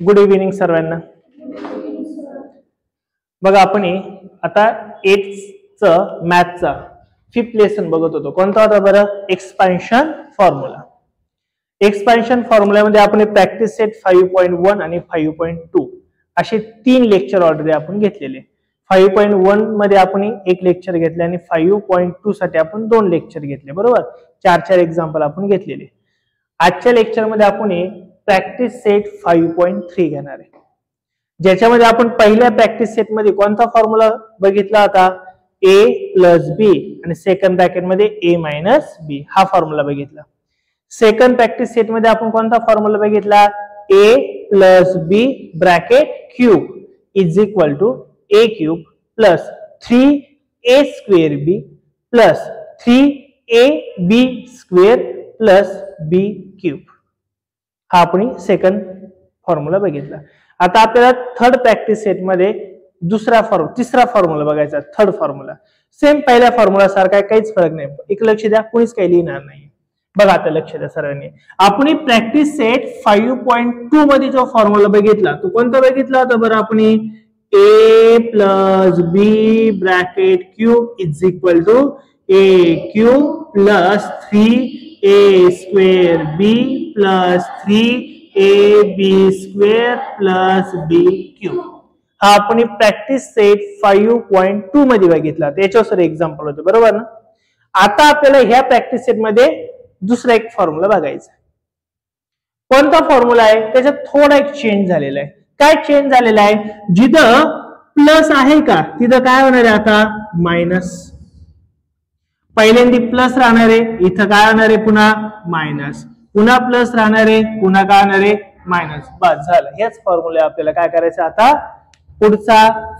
Good evening सर्वांना. बघा आपण आता 8th मॅथचा 5th लेसन बघत होतो. कोणता होता बरं? Expansion formula. एक्सपान्शन फॉर्म्युल्यामध्ये आपण प्रॅक्टिस सेट 5.1 आणि 5.2 असे 3 लेक्चर ऑलरेडी आपण घेतलेले. 5.1 मध्ये आपण एक लेक्चर घेतले आणि 5.2 साठी आपण 2 लेक्चर घेतले. बरोबर, 4 एक्झाम्पल आपण घेतलेले. आजच्या लेक्चर मध्ये आपण प्रॅक्टिस सेट 5.3 घेणार आहे, ज्याच्यामध्ये आपण पहिल्या प्रॅक्टिस सेट मध्ये कोणता फॉर्म्युला बघितला होता? a प्लस बी आणि सेकंड ब्रॅकेट मध्ये a मायनस बी हा फॉर्म्युला बघितला. सेकंड प्रॅक्टिस सेट मध्ये आपण कोणता फॉर्म्युला बघितला? a plus B bracket cube is equal to a cube plus 3a square B plus 3ab square plus b cube हा आपण सेकंड फॉर्म्युला बघितला. आता आपल्याला थर्ड प्रॅक्टिस सेट मध्ये तिसरा फॉर्म्युला बघायचा. थर्ड फॉर्म्युला सेम पहिल्या फॉर्म्युला सारखा, काहीच फरक नाही. एक लक्ष द्या, कोणीच काही लिहिणार नाही. बघा आता लक्ष द्या सर्वांनी. आपण प्रॅक्टिस सेट 5.2 मध्ये जो फॉर्म्युला बघितला तो कोणता बघितला होता बरं? आपण a plus B bracket cube is equal to a cube plus 3a square B plus 3ab square plus b cube हा आपण प्रॅक्टिस सेट 5.2 मध्ये बघितला. त्याच्यावर एक्झाम्पल होते. बरोबर ना? आता आपल्याला ह्या प्रॅक्टिस सेट मध्ये दुसरा एक फॉर्म्युला बघायचा. कोणता फॉर्म्युला आहे? त्याच्यात थोडा एक चेंज झालेला आहे. काय चेंज झालेला आहे? जिथं प्लस आहे का तिथं काय होणार आहे? आता मायनस. पहिल्यांदा प्लस राहणार आहे, इथं काय होणार आहे? पुन्हा मायनस. पुन्हा प्लस राहणार आहे, पुन्हा काय होणार आहे? मायनस. बस झालं. हेच फॉर्म्युला आपल्याला काय करायचं आता पुढचा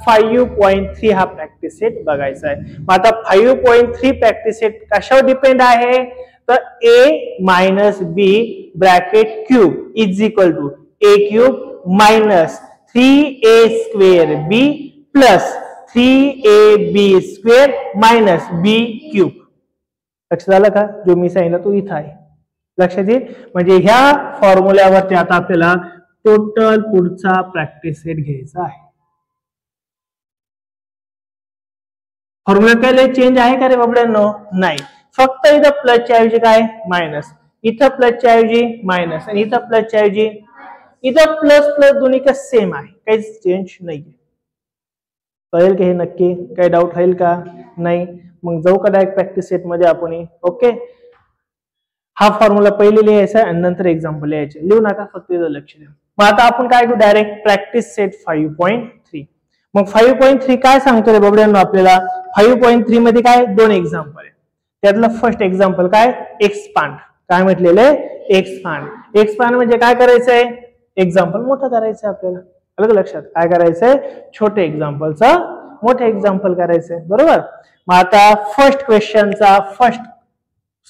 5.3 हा प्रॅक्टिस सेट बघायचा आहे. मग आता 5.3 प्रॅक्टिस सेट कशावर डिपेंड आहे? तर a minus B bracket cube is equal to a cube minus 3a square B plus 3ab square minus b cube. लक्षात आलं का? जो मी सांगितलं तो इथं आहे. लक्षात येईल. म्हणजे ह्या फॉर्म्युल्यावरती आता आपल्याला टोटल पुढचा प्रॅक्टिस सेट घ्यायचा आहे. फॉर्म्युला काय चेंज आहे का रे बाबड्यांनो? नाही. फक्त इथं प्लसच्या ऐवजी काय? मायनस. इथं प्लसच्या ऐवजी मायनस आणि इथं प्लसच्या ऐवजी इथं प्लस प्लस दोन्ही का सेम आहे, काहीच चेंज नाही. कळेल का हे नक्की? काही डाऊट राहील का? नाही. मग जाऊ का डायरेक्ट प्रॅक्टिस सेट मध्ये आपण? ओके, हा फॉर्म्युला पहिले लिहायचा आणि नंतर एक्झाम्पल लिहायचे. लिहू नका, फक्त इथं लक्ष द्या. मग आता आपण काय करू? Direct practice set 5.3. मग 5.3 काय सांगतो रे बाबड्यांनो आपल्याला? 5.3 मध्ये काय 2 एक्झाम्पल आहे. त्यातलं फर्स्ट एक्झाम्पल काय? एक्सपांड. काय म्हटलेलं आहे? एक्सपांड. एक्सपांड म्हणजे काय करायचंय? एक्झाम्पल मोठं करायचंय आपल्याला. अलग लक्षात काय करायचंय? छोटे एक्झाम्पलचं मोठे एक्झाम्पल करायचंय. बरोबर. मग आता फर्स्ट क्वेश्चनचा फर्स्ट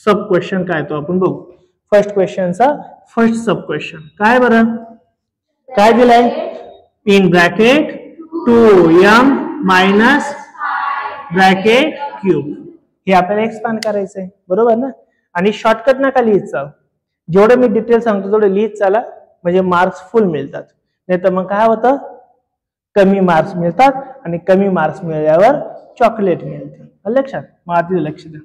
सब क्वेश्चन काय तो आपण बघू. फर्स्ट क्वेश्चनचा फर्स्ट सब क्वेश्चन काय बरं? काय दिलाय? In bracket 2m minus bracket cube हे आपल्याला एक्सपांड करायचंय. बरोबर ना? आणि शॉर्टकट नका लिहित चाल. जेवढं मी डिटेल सांगतो तेवढं लिहित चाला, म्हणजे मार्क्स फुल मिळतात. नाही तर मग काय होतं? कमी मार्क्स मिळतात आणि कमी मार्क्स मिळाल्यावर चॉकलेट मिळते. लक्षात? मग आता लक्ष द्या.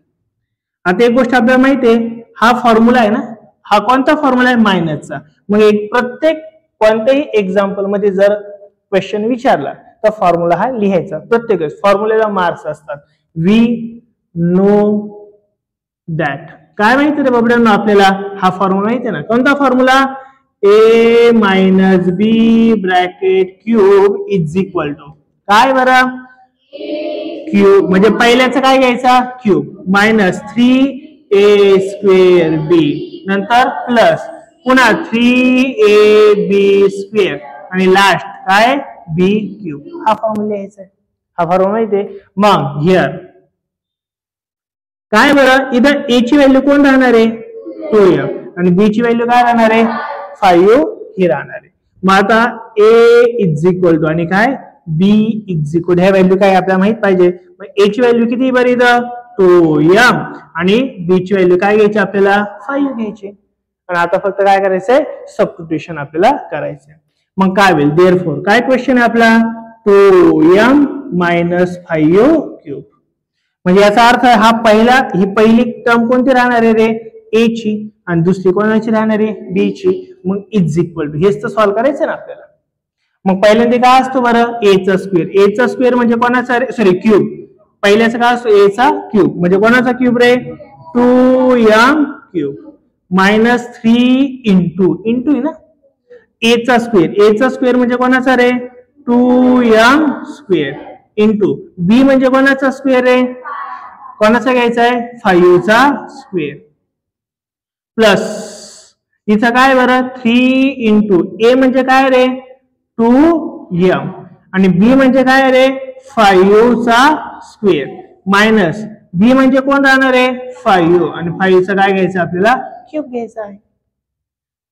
आता एक गोष्ट आपल्याला माहिती आहे, हा फॉर्म्युला आहे ना, हा कोणता फॉर्म्युला आहे? मायनसचा. मग प्रत्येक कोणत्याही एक्झाम्पल मध्ये जर क्वेश्चन विचारला तर फॉर्म्युला हा लिहायचा. प्रत्येक फॉर्म्युलेला मार्क्स असतात. We know that. काय माहिती रे बाबड्यांनो आपल्याला? हा फॉर्म्युला माहिती आहे ना? कोणता formula? a minus B bracket cube is equal to काय बरं? क्यूब म्हणजे पहिल्याचं काय घ्यायचा? क्यूब मायनस 3a स्क्वेअर बी नंतर प्लस पुन्हा 3ab स्क्वेअर आणि लास्ट काय? b cube. हा फॉर्म्युला लिहायचा. हा फॉर्म्युला माहितीये. मग हिअर काय बरं? इथं a ची व्हॅल्यू कोण राहणार आहे? 2m आणि b ची व्हॅल्यू काय राहणार आहे? 5 ही राहणार आहे. मग आता a इज इक्वल टू आणि काय? b इज इक्वल ह्या व्हॅल्यू काय आपल्याला माहित पाहिजे. मग a ची व्हॅल्यू किती बरं? इथं 2m आणि b ची व्हॅल्यू काय घ्यायची आपल्याला? 5 घ्यायची. आणि आता फक्त काय करायचंय? सबस्टिट्यूशन आपल्याला करायचंय. मग काय होईल देअरफॉर काय क्वेश्चन आहे आपला 2m मायनस 5 क्यूब म्हणजे याचा अर्थ हा ही पहिली टर्म कोणती राहणार आहे रे ए ची आणि दुसरी कोणाची राहणार आहे बी ची मग इज इक्वल टू हेच तर सॉल्व्ह करायचं ना आपल्याला मग पहिल्यांदा काय असतो बरं ए चा स्क्वेअर म्हणजे कोणाचा सॉरी क्यूब पहिल्याचा काय असतो ए चा क्यूब म्हणजे कोणाचा क्यूब रे 2m क्यूब मायनस 3 इंटू आहे ना ए चा स्क्वेअर म्हणजे कोणाचा रे 2m स्क्वेअर इंटू बी म्हणजे कोणाचा स्क्वेअर रे कोणाचा घ्यायचा आहे 5 चा स्क्वेअर प्लस इथं काय बरं 3 इंटू ए म्हणजे काय रे 2m आणि बी म्हणजे काय रे 5 चा स्क्वेअर मायनस बी म्हणजे कोण राहणार आहे 5 आणि 5 चा काय घ्यायचं आपल्याला क्यूब घ्यायचा आहे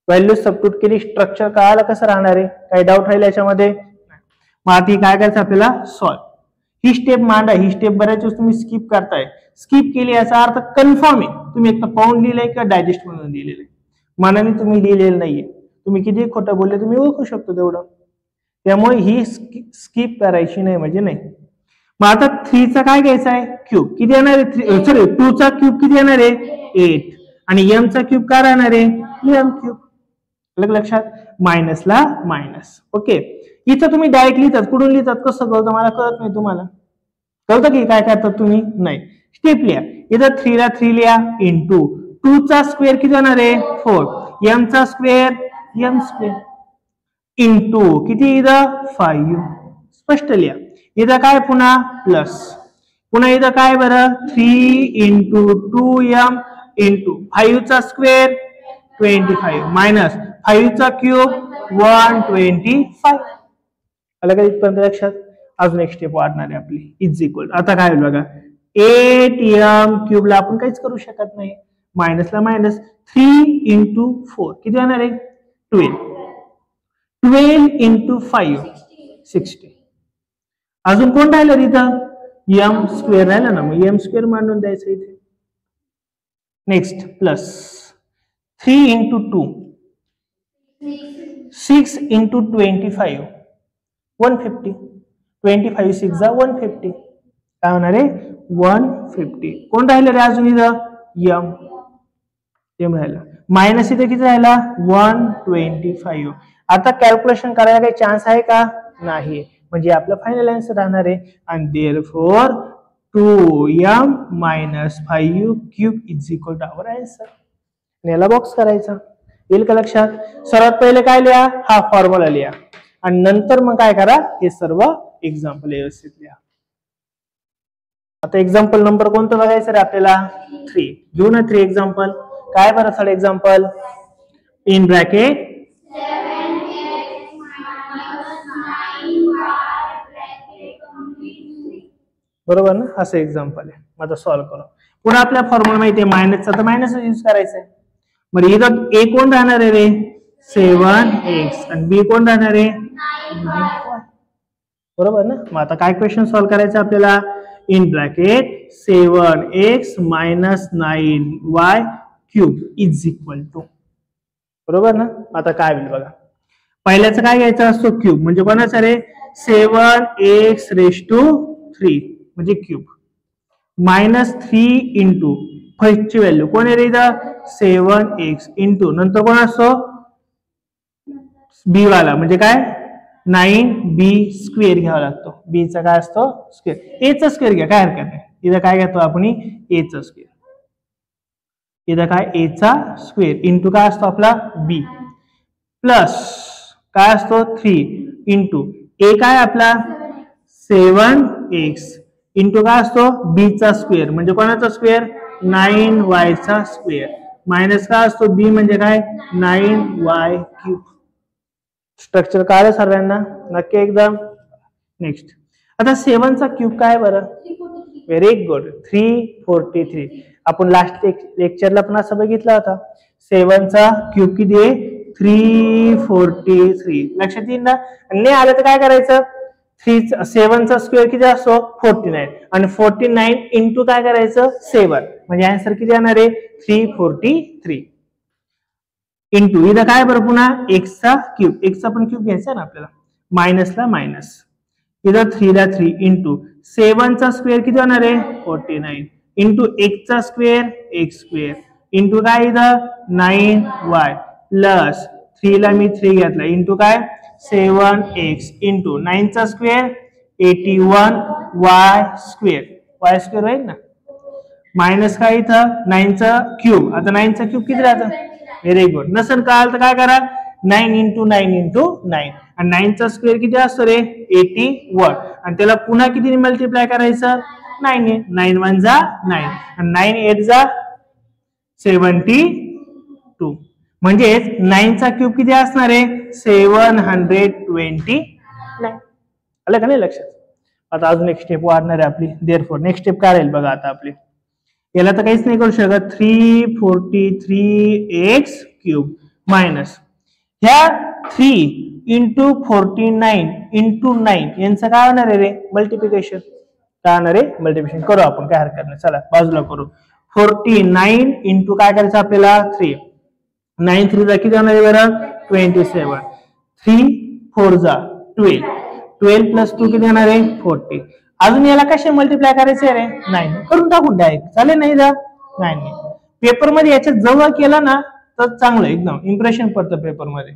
व्हॅल्यू सबस्टिट्यूट केली स्ट्रक्चर कळालं कसं राहणार आहे काही डाऊट राहील याच्यामध्ये मग आता काय करायचं आपल्याला सॉल्व ही स्टेप मांडा ही स्टेप बऱ्याच वेळेस तुम्ही स्किप करताय स्किप केली याचा अर्थ कन्फर्म आहे तुम्ही एक तर पाहून लिहिलंय किंवा डायजेस्ट म्हणून लिहिलेलं आहे मनाने तुम्ही लिहिलेलं नाहीये तुम्ही किती खोटं बोलले तुम्ही ओळखू शकतो तेवढं त्यामुळे ही स्किप करायची नाही म्हणजे नाही मग आता 3 चा काय घ्यायचा आहे क्यूब किती येणार आहे सॉरी 2 चा क्यूब किती येणार आहे 8 आणि m चा क्यूब काय राहणार आहे m क्यूब लक्षात मायनसला मायनस ओके इथं तुम्ही डायरेक्ट लिहितात कुठून लिहितात कसं कळतं मला कळत नाही तुम्हाला कळतं की काय करतात तुम्ही नाही स्टेप लिहा इथं 3 ला 3 लिहा इंटू 2 चा स्क्वेअर किती होणार आहे 4 m चा स्क्वेअर m स्क्वेअर इंटू किती इथं 5 स्पष्ट लिहा इथं काय पुन्हा प्लस पुन्हा इथं काय बरं 3 इंटू 2m इंटू 5 चा स्क्वेअर 25 मायनस 5 चा क्यूब 125 आलं का इथपर्यंत लक्षात अजून एक स्टेप वाढणार आहे आपली इज इक्वल आता काय होईल बघा 8m क्यूबला आपण काहीच करू शकत नाही मायनसला मायनस 3 इंटू 4 किती होणार आहे 12 इंटू 5 60 अजून कोण राहिलं तिथं m स्क्वेअर राहिलं ना मग m स्क्वेअर मांडून द्यायचं इथे नेक्स्ट प्लस 3 इंटू 2 6 इंटू 25 150 25 6 जा 150 काय होणार आहे 150 कोण राहिलं रे अजून इथं m राहिला मायनस इथे किती राहिला 125 आता कॅल्क्युलेशन करायला काही चान्स आहे का नाही म्हणजे आपलं फायनल आन्सर राहणार आहे आणि therefore 2m minus 5 cube is equal to our answer याला बॉक्स करायचा येईल का लक्षात सर्वात पहिले काय लिहा हा फॉर्म्युला लिहा आणि नंतर मग काय करा हे सर्व एक्झाम्पल व्यवस्थित लिहा आता एक्झाम्पल नंबर कोणतं बघायचं रे आपल्याला 3 घेऊ ना 3 एक्झाम्पल काय बरं थर्ड एक्झाम्पल इन ब्रॅकेट 7 बरोबर ना असं एक्झाम्पल आहे आता सॉल्व्ह करू पुन्हा आपल्या फॉर्म्युला माहिती आहे मायनसचा तर मायनस यूज करायचा आहे मग इथं ए कोण राहणार आहे रे 7x आणि बी कोण राहणार आहे बरोबर ना मग आता काय क्वेश्चन सॉल्व्ह करायचं आपल्याला in bracket 7x minus 9y cube is equal to बरोबर ना आता काय होईल बघा पहिल्याचं काय घ्यायचं असतो क्यूब म्हणजे कोणाचा रे 7x रेज टू 3 म्हणजे क्यूब मायनस 3 इंटू फर्स्टची व्हॅल्यू कोण आहे रे इथं 7x इंटू नंतर कोण असतो बी वाला म्हणजे काय 9b स्क्वेअर घ्यावा लागतो बी चा काय असतो स्क्वेअर ए चा स्क्वेअर घ्या काय हरकत नाही इथं काय घेतो आपण ए चा स्क्वेअर इथं काय ए चा स्क्वेअर इंटू काय असतो आपला बी प्लस काय असतो 3 इंटू ए काय आपला 7x इंटू काय असतो बी चा स्क्वेअर म्हणजे कोणाचा स्क्वेअर 9y चा स्क्वेअर मायनस काय असतो बी म्हणजे काय 9y क्यूब स्ट्रक्चर काय सर्वांना नक्की एकदम नेक्स्ट आता 7 चा क्यूब काय बरं व्हेरी गुड 343 आपण लास्ट लेक्चरला पण असं बघितलं होता 7 चा क्यूब किती आहे 343 लक्षात येईल ना नाही आलं तर काय करायचं 7 चा स्क्वेअर किती असतो 49 आणि 49 इंटू काय करायचं 7 म्हणजे आन्सर किती येणार आहे 343 इंटू इथं काय बरं पुन्हा एक्सचा क्यूब, एक्सचा पण क्यूब घ्यायचा ना आपल्याला, मायनसला मायनस, इथं 3 ला 3 इंटू 7 चा स्क्वेअर किती होणार आहे 49 इंटू एक्सचा स्क्वेअर एक्स स्क्वेअर इंटू काय इथं 9y प्लस 3 ला मी 3 घेतला इंटू काय 7x इंटू 9 चा square 81y square, y square होईल ना, मायनस काय इथं 9 चा क्यूब, आता 9 चा क्यूब किती राहतं, व्हेरी गुड, नसेल कळालं तर काय करा 9 इंटू 9 इंटू 9 आणि 9 चा स्क्वेअर किती असतो रे 81 आणि त्याला पुन्हा किती मल्टिप्लाय करायचं 9 ने, 9 1 जा 9 आणि 9 8 जा 72 म्हणजेच 9 चा क्यूब किती असणार आहे 729, आलं का नाही लक्षात. आता अजून एक स्टेप वाढणार आहे आपली, देअरफॉर नेक्स्ट स्टेप काय राहील बघा आता आपली, याला तर काहीच नाही करू शकत 343x क्यूब मायनस ह्या 3 इंटू 49 इंटू 9 यांचं काय होणार आहे रे मल्टिप्लिकेशन, काय होणार आहे मल्टिप्लिकेशन, करू आपण काय हरकत नाही, चला बाजूला करू. 49 इंटू काय करायचं आपल्याला 3, 9 3 जा किती होणार आहे बरं 27, 3 4 जा 12, 12 प्लस 2 किती येणार आहे 40, अजून याला कसे मल्टिप्लाय करायचे रे 9 करून टाकून डायरेक्ट चालेल नाही जा 9 पेपर मध्ये याच्या जवळ केलं ना तर चांगलं एकदम इम्प्रेशन पडतं पेपर मध्ये,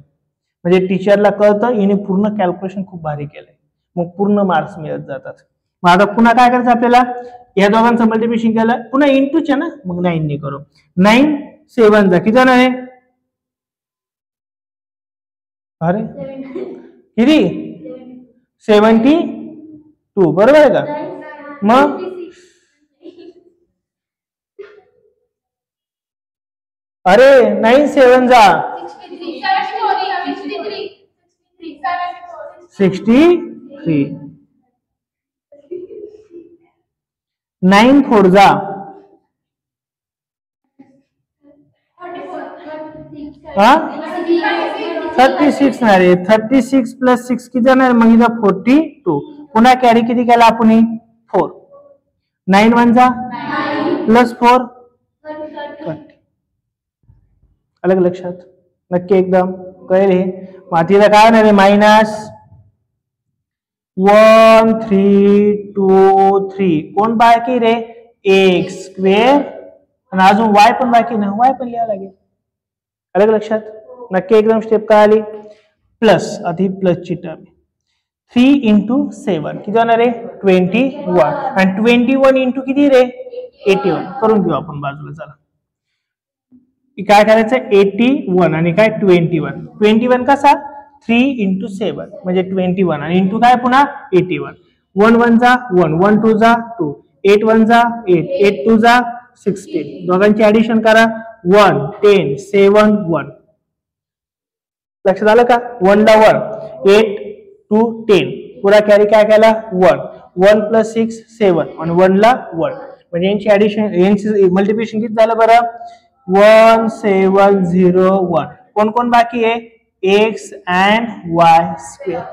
म्हणजे टीचरला कळतं हिने पूर्ण कॅल्क्युलेशन खूप भारी केलंय, मग पूर्ण मार्क्स मिळत जातात. मग आता पुन्हा काय करायचं आपल्याला, या दोघांचं मल्टिप्लिकेशन केलं पुन्हा इंटूच्या ना, मग 9 ने करू, 9 7 जा किती जाणार आहे, अरे किती 72 बरोबर आहे का, मग अरे 9 7 जा 63, 9 4 जा 36 ना रे, 36 प्लस 6 किती जाणार मग इथं 42, पुन्हा कॅरी किती केला आपण 4, 9 1 जा प्लस 4 30, अलग लक्षात नक्की एकदम कळेल हे. मातीला काय होणार आहे मायनस 1 3 2 3 कोण बाकी रे एक्स स्क्वेअर आणि अजून वाय पण बाकी ना, वाय पण लिहावं लागेल, अलग लक्षात नक्की एकदम स्टेप काय आली प्लस, आधी प्लस ची टर्म 3 इंटू 7 किती होणार आहे 21 आणि 21 इंटू किती रे 81 करून घेऊ आपण बाजूला, चला काय करायचं 81 आणि काय 21 कसा 3 इंटू 7 म्हणजे 21 आणि इंटू काय पुन्हा 81, 1 1 जा 1 1 2 जा 2 8 1 जा 8 8 2 जा 16, दोघांची ऍडिशन करा 1 10 7 1, लक्षात आलं का 1 ला 1 8 2 10 पुरा कॅरी काय केला 1 1 प्लस 6 7 आणि 1 ला 1 म्हणजे यांची ऍडिशन यांची मल्टिप्लिकेशन किती झालं बरं 1701, कोण कोण बाकी आहे x and Y square,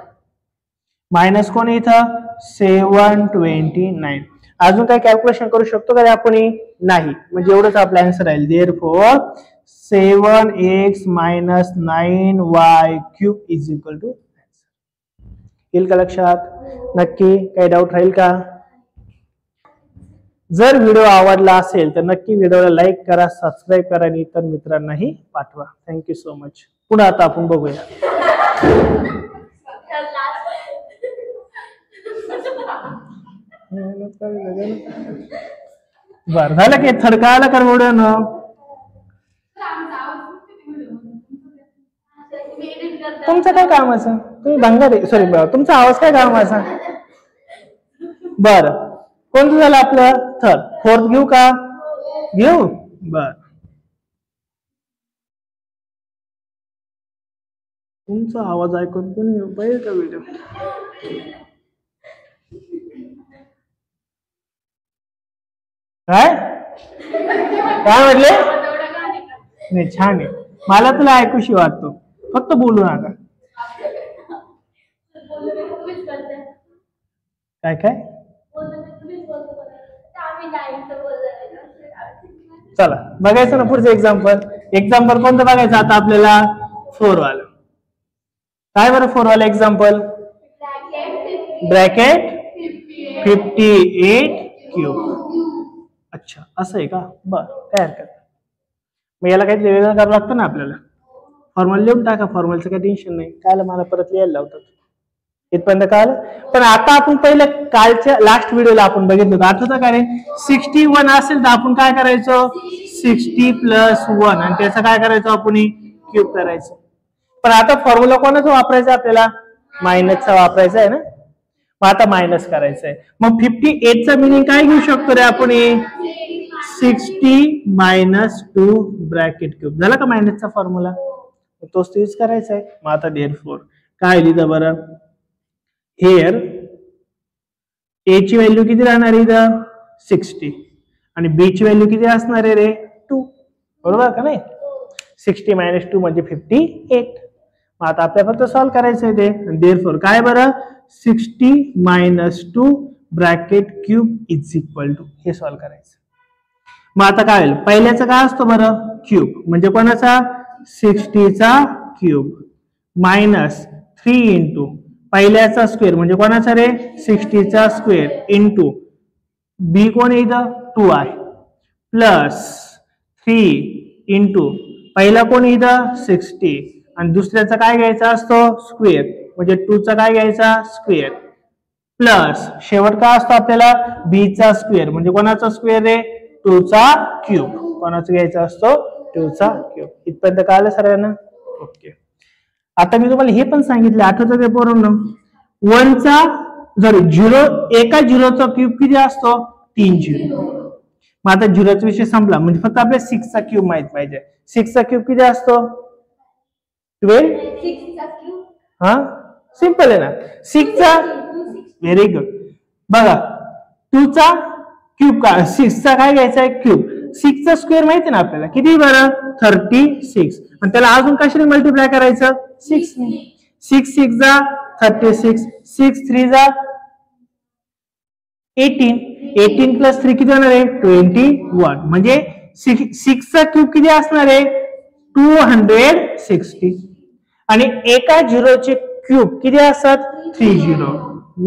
minus कोण इथं 729, अजून काय कॅल्क्युलेशन करू शकतो का आपण नाही, म्हणजे एवढंच आपला आन्सर राहील, therefore 7x minus 9y cube is equal to, येईल का लक्षात नक्की, काही डाऊट राहील का. जर व्हिडिओ आवडला असेल तर नक्की व्हिडिओला लाईक करा, सबस्क्राईब करा आणि इतर मित्रांनाही पाठवा. Thank you so much. पुन्हा आता आपण बघूया. बर झालं की थर्ड कळालं का व्हिडिओ न, तुमचं काय कामाचं, तुम्ही भंगार सॉरी तुमचा आवाज काय कामाचा. बर कोणतं झालं आपलं थर्ड, फोर्थ घेऊ का घेऊ, बर तुमचा आवाज ऐकून कोणी पाहिजे का व्हिडिओ, काय काय म्हटले, नाही छान आहे, मला तुला ऐकूशी वाटतो, फक्त बोलू नका. काय काय चला बघायचं ना पुढचं एक्झाम्पल. एक्झाम्पल कोणतं बघायचं आता आपल्याला 4 वाला. काय बरं 4 वाला एक्झाम्पल? Bracket 58 cube. अच्छा असं आहे का? बरं काय हरकत. मग याला काहीतरी वेगळं करावं लागतं ना आपल्याला. फॉर्म्युला लिहून टाका, फॉर्म्युलाचं काही टेन्शन नाही. काय मला परत लिहायला लावतात इथपर्यंत कळलं. पण आता आपण पहिलं कालच्या लास्ट व्हिडिओला आपण बघितलं होतं, आठवतं का रे? 61 असेल तर आपण काय करायचं? 60 + 1 आणि त्याचं काय करायचं आपण? क्यूब करायचं. पण आता फॉर्म्युला कोणाचा वापरायचा आपल्याला? मायनसचा वापरायचा आहे ना. मग आता मायनस करायचं आहे. मग 58 चा मिनिंग काय घेऊ शकतो रे आपण? 60 - 2 ब्रॅकेट क्यूब. झाला का मायनसचा फॉर्म्युला? तोच यूज करायचा आहे. मग आता देअरफॉर काय लिहिलं बरं? हेअर ए ची व्हॅल्यू किती राहणार आहे? 60 आणि बी ची व्हॅल्यू किती असणार आहे रे? 2. बरोबर का नाही? 60 - 2 म्हणजे 58. मग आता आपल्याला फक्त सॉल्व्ह करायचं आहे ते. देअरफॉर काय बरं? 60 - 2 bracket cube is equal to, हे सॉल्व्ह करायचं. मग आता काय होईल? पहिल्याचं काय असतो बरं? क्यूब म्हणजे कोणाचा? 60 चा क्यूब मायनस 3 इंटू पहिल्याचा स्क्वेअर म्हणजे कोणाचा रे? 60 चा स्क्वेअर इंटू बी कोण इथं? 2 आहे प्लस 3 इंटू पहिला कोण इथं? 60 आणि दुसऱ्याचा काय घ्यायचा असतो? स्क्वेअर म्हणजे 2 चा काय घ्यायचा? स्क्वेअर प्लस शेवट काय असतो आपल्याला? बी चा स्क्वेअर म्हणजे कोणाचा स्क्वेअर रे? 2 चा क्यूब. कोणाचा घ्यायचा असतो? 2 चा क्यूब. इथपर्यंत कळलं सर्वांना? ओके. आता मी तुम्हाला हे पण सांगितलं, आठवतं ते पोरांनो? 1 चा जर 0 एका 0चा क्यूब किती असतो? 3 0. मग आता 0चा विषय संपला म्हणजे फक्त आपल्याला 6 चा क्यूब माहित पाहिजे. 6 चा क्यूब किती असतो? 12. 6 चा क्यूब. हा सिंपल आहे ना. 6 चा व्हेरी गुड. बघा 2 चा क्यूब का 6 चा काय घ्यायचा आहे? क्यूब. 6 चा स्क्वेअर माहिती ना आपल्याला किती बरं? 36 आणि त्याला अजून कशाने मल्टिप्लाय करायचं? 6 ने. 6 6 जा 36, 6 3 जा 18, 18 + 3 किती होणार आहे? 21 म्हणजे 6 चा क्यूब किती असणार आहे? 260 आणि एका 0चे क्यूब किती असतात? 30.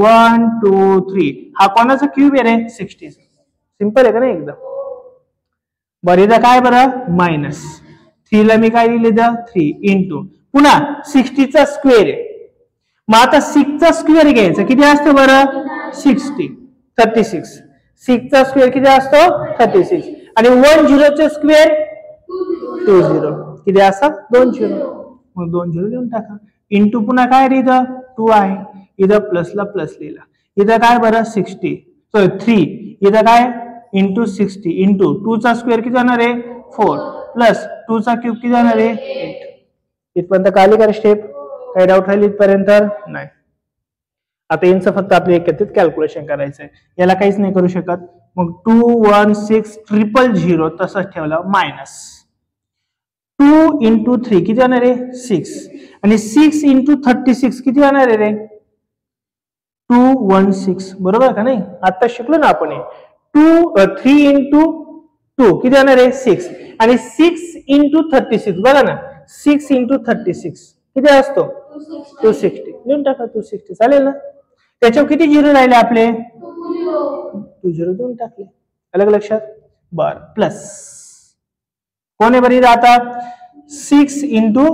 1 2 3 हा कोणाचा क्यूब आहे रे? 60. सिंपल आहे का नाही एकदम? बरं इथं काय बरं? मायनस 3 ला मी काय लिहिलं? 3 इंटू पुन्हा 60 चा स्क्वेअर आहे. मग आता 6 चा स्क्वेअर घ्यायचा किती असतो बरं? 60 36. 6 चा स्क्वेअर किती असतो? 36 आणि 1 0 चा स्क्वेअर 2 0 किती असतात? 2 0. मग 2 0 लिहून टाका इंटू पुन्हा काय रे? इथं 2 आहे, इथं प्लसला प्लस लिहिला. इथं काय बरं? 60 सॉरी 3 इथं काय? इंटू 60 इंटू 2 चा स्क्वेअर किती होणार आहे? 4 प्लस 2 चा क्यूब किती होणार आहे? 8. इथपर्यंत कळली का स्टेप? काही डाऊट राहिली इथपर्यंत? नाही. आता यांचं फक्त आपले एकत्रित कॅल्क्युलेशन करायचंय. याला काहीच नाही करू शकत. मग 216,000 तसंच ठेवलं मायनस 2 इंटू 3 किती होणार आहे? 6 आणि 6 इंटू 36 किती होणार आहे रे? 216. बरोबर का नाही? आता शिकलो ना आपण. 3 इंटू 2 किती होणार आहे? 6 आणि 6 इंटू 36 बघा ना 6 इंटू 36 किती असतो? 260. लिहून टाका 260 चालेल ना. त्याच्यावर किती 0 राहिले आपले? 2 0 देऊन टाकले. अलग लक्षात? बर प्लस कोण आहे बरी आता? 6 इंटू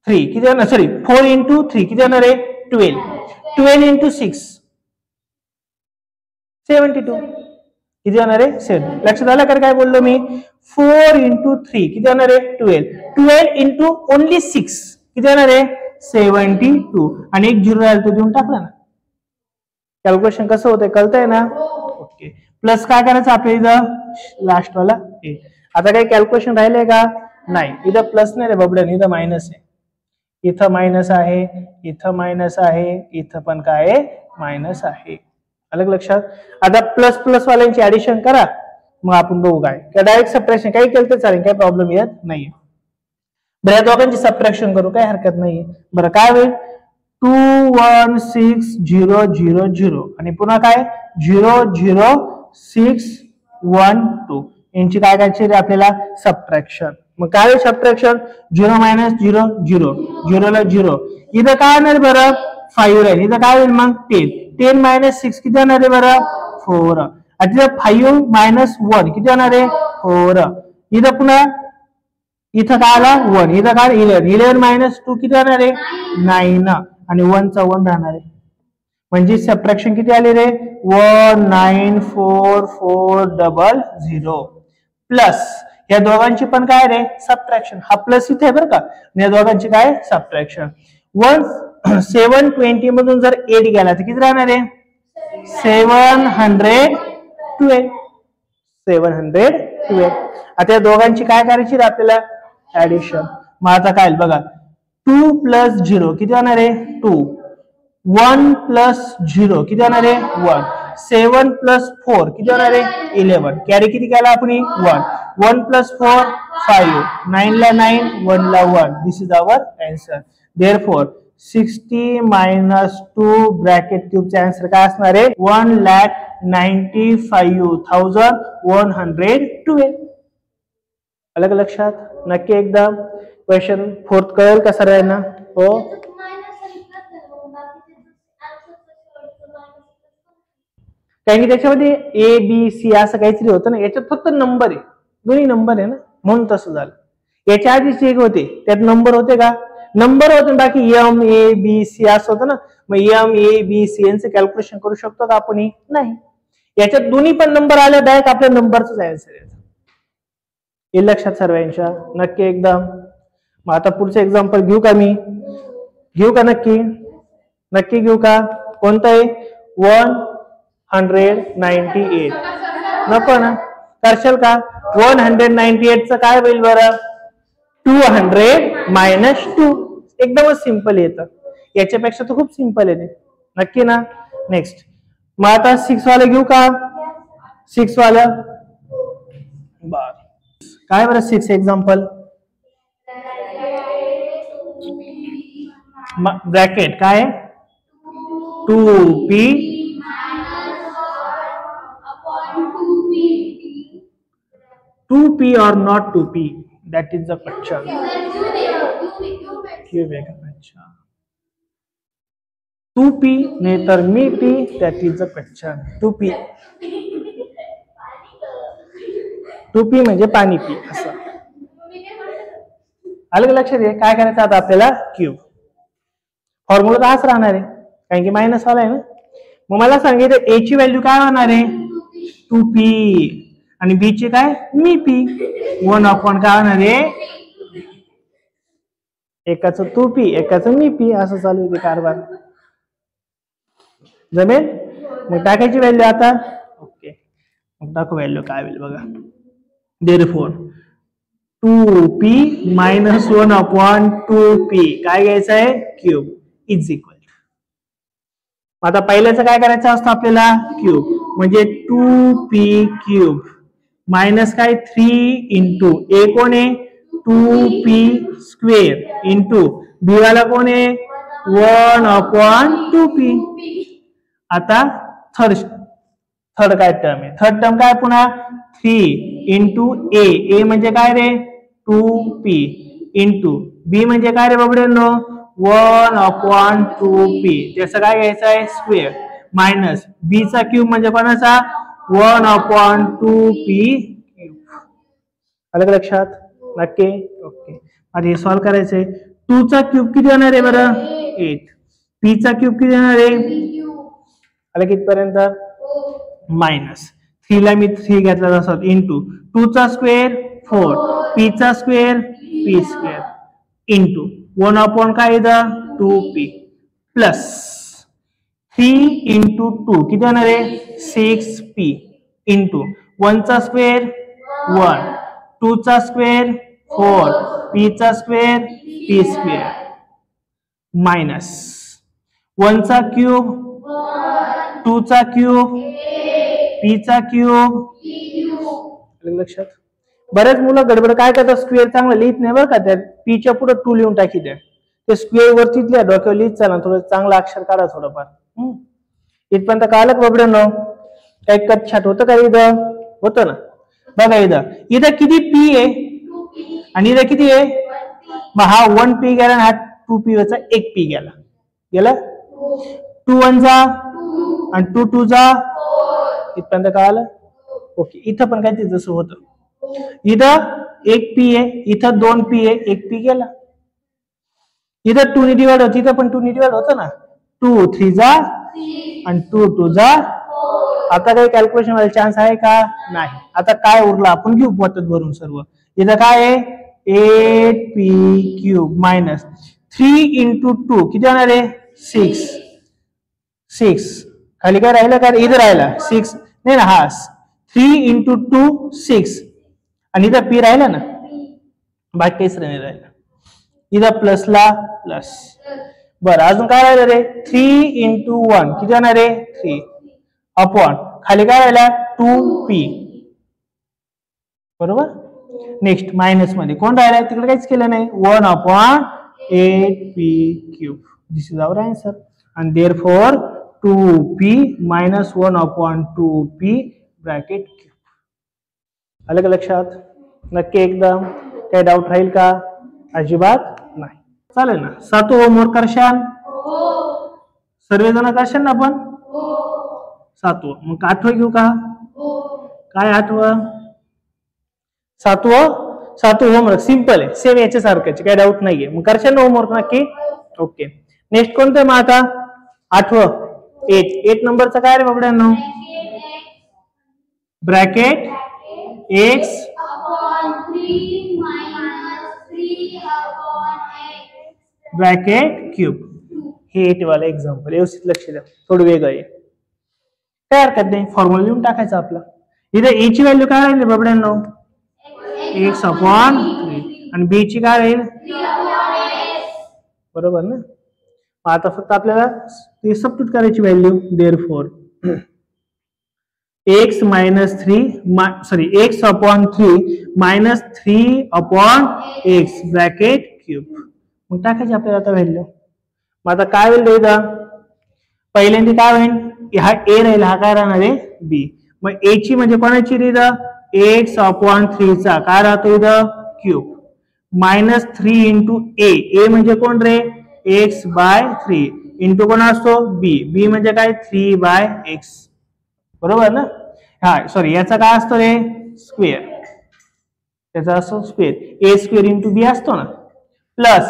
3 किती होणार? सॉरी 4 इंटू 3 किती होणार आहे? 12. 12 इंटू 6 72 किती होणार आहे? 7. लक्षात आलं का काय बोललो मी? 4 इंटू 3 किती होणार आहे? 12. 12 इंटू ओनली 6 किती होणार आहे? 72 आणि एक 0 राहिला तो देऊन टाकला ना. कॅल्क्युलेशन कसं होतंय कळतंय ना? ओके. प्लस काय करायचं आपल्या इथं लास्ट वाला 8. आता काही कॅल्क्युलेशन राहिलंय का? नाही. इथं प्लस नाही रे बाबड्यान, इथं मायनस आहे. इथं मायनस आहे, इथं मायनस आहे, इथं पण काय आहे? मायनस आहे. अलग लक्षात? आता प्लस प्लस वाल्यांची ऍडिशन करा मग आपण बघू काय. डायरेक्ट सबट्रॅक्शन काही केलं तर चालेल, काही प्रॉब्लेम येत नाहीये. बरं या दोघांची सबट्रॅक्शन करू काही हरकत नाहीये. बरं काय होईल? 216,000 आणि पुन्हा काय? 00612 यांची काय करायची रे आपल्याला? सबट्रॅक्शन. मग काय सबट्रॅक्शन 0 मायनस 0 0 0 ला 0 इथं काय येणार बरं 5 राहील इथं काय होईल मग 10 10 मायनस 6 किती येणार आहे बरं 4 आता 5 मायनस 1 किती येणार आहे 4 इथं पुन्हा इथं काय आला 1 इथं काय 11 11 मायनस 2 किती येणार आहे 9 आणि 1 चा 1 राहणार आहे म्हणजे सबट्रॅक्शन किती आले रे 194400 प्लस या दोघांची पण काय रे सबट्रॅक्शन हा प्लस इथे आहे बरं का या दोघांची काय सबट्रॅक्शन 720 मधून जर 8 गेला तर किती राहणार आहे 712 आता या दोघांची काय करायची रे आपल्याला ऍडिशन मग आता काय बघा 2 प्लस 0 किती होणार आहे 2 1 प्लस 0 किती होणार आहे 1 7 प्लस 4 किती होणार आहे 11 कॅरी किती केला आपण 1 प्लस 4 5 9 ला 9 1 ला 1 this is our answer therefore 60 minus 2 bracket क्यूबचा आन्सर काय असणार आहे 1,95,112 अलग लक्षात नक्की एकदा क्वेश्चन 4th कळेल का सर्वांना हो कारण की त्याच्यामध्ये ए बी सी असं काहीतरी होतं ना याच्यात फक्त नंबर आहे दोन्ही नंबर आहे ना म्हणून तसं झालं याच्या आधीच एक होते त्यात नंबर होते का नंबर होते बाकी एम ए बी सी असं होतं ना मग एम ए बी सी यांचं कॅल्क्युलेशन करू शकतो का आपण नाही याच्यात दोन्ही पण नंबर आले डायरेक्ट आपल्या नंबरच आन्सर आहे हे लक्षात सर्वांच्या नक्की एकदम मग आता पुढचं एक्झाम्पल घेऊ का मी घेऊ का नक्की घेऊ का कोणतं आहे 198 नको ना करशाल का 198 चं काय होईल बरं 200 मायनस 2 एकदमच सिंपल येतं याच्यापेक्षा तर खूप सिंपल आहे नक्की ना नेक्स्ट मग आता 6 वाला घेऊ का 6 वाला बर काय बरं 6 एक्झाम्पल ब्रॅकेट काय 2p or not 2p that is the question cube है अच्छा 2p नहीं तर मी p that is the question 2p म्हणजे पाणी पी असं अलग लक्षात आहे काय करायचं आता आपल्याला क्यूब फॉर्म्युला तर हाच राहणार आहे कारण की मायनस वाला आहे ना मग मला सांगितलं a ची व्हॅल्यू काय होणार आहे 2p आणि b ची काय मी p 1 अपॉन काय होणार आहे एकाचं 2p एकाचं मी p असं चालू आहे कारभार जमेल मग टाकायची व्हॅल्यू आता ओके मग टाकू व्हॅल्यू काय होईल बघा therefore 2p minus 1 upon 2p काय घ्यायचं आहे क्यूब इज इक्वल आता पहिल्याचं काय करायचं असतं आपल्याला क्यूब म्हणजे 2p क्यूब मायनस काय 3 इंटू ए कोण आहे 2p स्क्वेअर इंटू बी वाला कोण आहे 1 अपॉन 2p आता थर्ड काय टर्म आहे थर्ड टर्म काय पुन्हा 3 इंटू ए म्हणजे काय रे 2p इंटू बी म्हणजे काय रे बाबड्यांनो 1 अपॉन 2p त्याचं काय घ्यायचं आहे स्क्वेअर मायनस बी चा क्यूब म्हणजे कोणाचा 1 अपॉन 2p क्यूब अलग लक्षात नक्की ओके आता हे सॉल्व करायचंय 2 चा क्यूब किती येणार आहे बरं 8 p चा क्यूब किती येणार आहे आलं कितपर्यंत मायनस 3 ला मी 3 घेतला असत इंटू 2 चा स्क्वेअर 4 p चा square p square into 1 upon काय इथं 2p प्लस 3 इंटू 2 किती होणार आहे 6p इंटू 1 चा स्क्वेअर 1 2 चा स्क्वेअर 4 p चा स्क्वेअर p स्क्वेअर मायनस 1 चा क्यूब 2 चा क्यूब p चा क्यूब लक्षात बरेच मुलं गडबड काय करतात स्क्वेअर चांगलं लिहित नाही बरं का त्या p च्या पुढे 2 लिहून टाकी द्या ते स्क्वेअर वरतीच लिहा डोक्यावर लिहित चाला थोडं चांगलं अक्षर काढा थोडंफार इथपर्यंत कालच बाबड्यांनो काही कटछाट होतं का इथं होतं ना बघा इथं किती p आहे आणि इथं किती आहे, मग हा 1p गेला आणि हा 2p वरचा 1p गेला, गेला 2 1 जा आणि 2 2 जा, इथपर्यंत काय आलं. ओके, इथं पण काय ते जसं होतं, इथं 1p आहे, इथं 2p आहे, 1p गेला. इथं 2 ने डिवाइड होत, इथं पण 2 ने डिवाइड होतं ना, 2 3 जा आणि 2 2 जा. आता काही कॅल्क्युलेशन व्हायला चान्स आहे का, नाही. आता काय उरलं आपण घेऊ पद्धत भरून सर्व. इथं काय आहे 8p क्यूब मायनस 3 into 2 किती होणार आहे 6, 6 खाली काय राहिलं का, इथं राहिला 6 नाही ना, हा 3 into 2 6 आणि इथं p राहिला ना, बाकी काहीच नाही राहिलं. इथं प्लसला प्लस. बरं, अजून काय राहिलं रे, 3 into 1 किती होणार आहे 3 अपॉन खाली काय राहिला 2p, बरोबर. नेक्स्ट मायनस मध्ये कोण राहिला, तिकडे काहीच केलं नाही, 1 upon 8p cube. This is our answer. आणि therefore 2p minus 1 upon 2p bracket cube. आलं का लक्षात, नक्की एकदम. काही डाऊट राहील का, अजिबात नाही. चालेल ना. 7वा होमवर्क करशाल, सर्वजण करशाल ना आपण, 7वा. मग 8वं घेऊ का, काय 8वं, 7वं होमवर्क सिंपल आहे, सेम याच्यासारखंच, काही डाऊट नाहीये. मग करशाल ना होमवर्क नक्की. ओके, नेक्स्ट कोणतं मग आता 8वं, 8 नंबरचं काय रे बाबड्यांनो, ब्रॅकेट x ब्रॅकेट क्यूब. हे 8 वाला एक्झाम्पल व्यवस्थित लक्ष द्या, थोडं वेगळं आहे, काय हरकत नाही. फॉर्म्युला लिहून टाकायचा आपला. इथे a ची व्हॅल्यू काय राहील बाबड्यांनो, x अपॉन 3 आणि b ची काय राहील, बरोबर ना. आता फक्त आपल्याला ते सबस्टिट्यूट करायची value. Therefore x minus 3 sorry x upon 3 minus 3 upon x bracket cube. मग टाकायची आपल्याला आता व्हॅल्यू. मग आता काय होईल इथं, पहिल्यांदा काय होईल, हा a राहील, हा काय राहणार आहे b. मग a ची म्हणजे कोणाची इथं, x अपॉन 3 चा काय राहतो इथं क्यूब, मायनस 3 इंटू a म्हणजे कोण रे x बाय 3 इंटू कोण असतो b म्हणजे काय 3 बाय x, बरोबर ना. हा सॉरी, याचा काय असतो रे स्क्वेअर, त्याचा असतो square, a square into b असतो ना, प्लस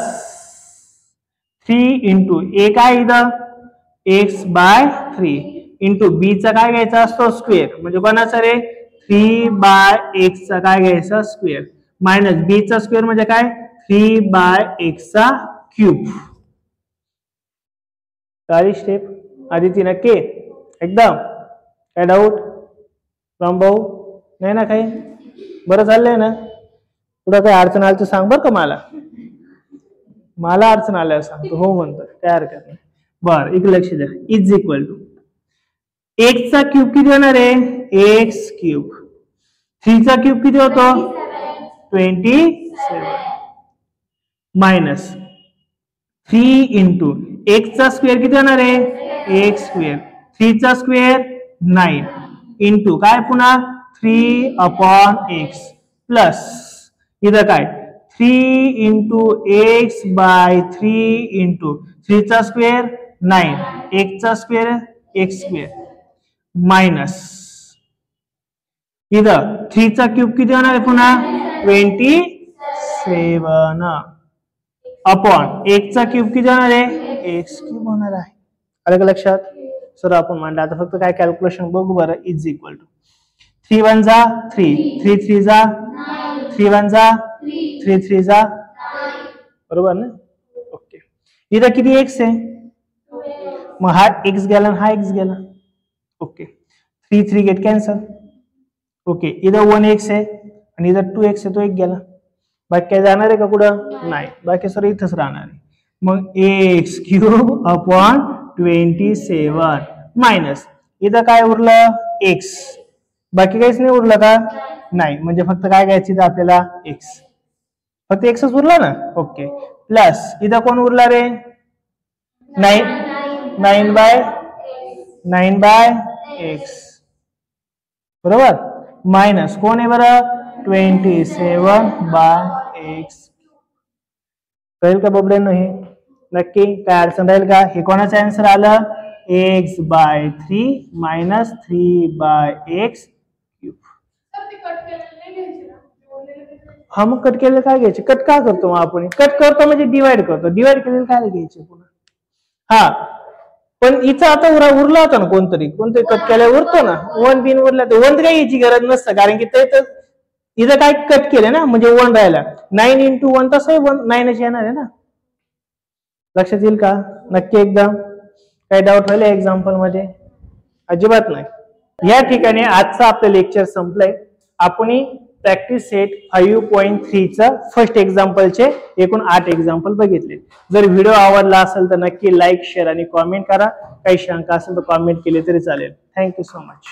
3 इंटू a काय इथं x बाय 3 इंटू b चा काय घ्यायचा असतो स्क्वेअर, म्हणजे कोणाचा रे 3 बाय x चा काय घ्यायचा स्क्वेअर, मायनस b चा स्क्वेअर म्हणजे काय 3 बाय x चा क्यूब. सारी स्टेप आदिती नक्की एकदम, काय डाऊट रामभाऊ नाही ना काही, बरं चाललंय ना. पुढं काही अडचण आली तर सांग बरं का, मला अडचण आल्यावर सांगतो, हो म्हणतो, काय हरकत नाही. बरं, इकडे लक्ष द्या. इज इक्वल टू x चा क्यूब किती होणार आहे x क्यूब, 3 चा क्यूब किती होतो 27 मायनस 3 इंटू x चा स्क्वेअर किती होणार आहे x स्क्वेअर, 3 चा स्क्वेअर 9 इंटू काय पुन्हा 3 अपॉन x प्लस इथं काय 3 इंटू x बाय 3 इंटू 3 चा स्क्वेअर 9 x चा स्क्वेअर x स्क्वेअर मायनस इथं 3 चा क्यूब किती होणार आहे पुन्हा 27 अपॉन x चा क्यूब किती होणार आहे x क्यूब होणार आहे. आलं का लक्षात. सर आपण म्हणलं आता फक्त काय कॅल्क्युलेशन बघू बरं. इज इक्वल टू 3 1 जा 3 3 3 जा 3 1 जा 3 3 जा बरोबर ना. ओके इथं किती x आहे मग हा x गेला हा x गेला. Okay 3 3 get cancel. ओके इथं 1x आहे आणि इथं 2x आहे तो एक गेला. बाकी काय जाणार आहे का कुठं नाही. बाकी सर इथंच राहणार आहे. मग x क्यूब अपॉन 27 मायनस इथं काय उरलं x बाकी काहीच नाही उरलं का नाही. म्हणजे फक्त काय घ्यायचं इथं आपल्याला x फक्त xच उरला ना. ओके प्लस इथं कोण उरला रे 9 बाय x बरोबर मायनस कोण आहे बरं 27 बाय x कळेल का बबड्यांनो? हे नक्की काय अडचण राहील का? हे कोणाचं आन्सर आलं? x/3 - 3/x cube. हा मग कट केलेलं काय घ्यायचे? कट का करतो मग आपण? कट करतो म्हणजे डिवाइड करतो. डिवाइड केलेलं काय घ्यायचे पुन्हा? हा पण इथं आता उरला होता ना कोणतरी कट केल्यावर उरतो ना. 1 बिन उरला तर 1 काही याची गरज नसतं कारण की ते तर इथं काय कट केलं ना म्हणजे 1 राहिला. 9 × 1 तसंही 9च येणार आहे ना. लक्षात येईल का? नक्की एकदम काही डाऊट राहिले एक्झाम्पल मध्ये? अजिबात नाही. या ठिकाणी आजचं आपलं लेक्चर संपलंय. आपण प्रॅक्टिस सेट 5.3 चं फर्स्ट एक्झाम्पलचे एकूण 8 एक्झाम्पल बघितले. जर व्हिडिओ आवडला असेल तर नक्की लाईक, शेअर आणि कॉमेंट करा. काही शंका असेल तर कॉमेंट केले तरी चालेल. Thank you so much.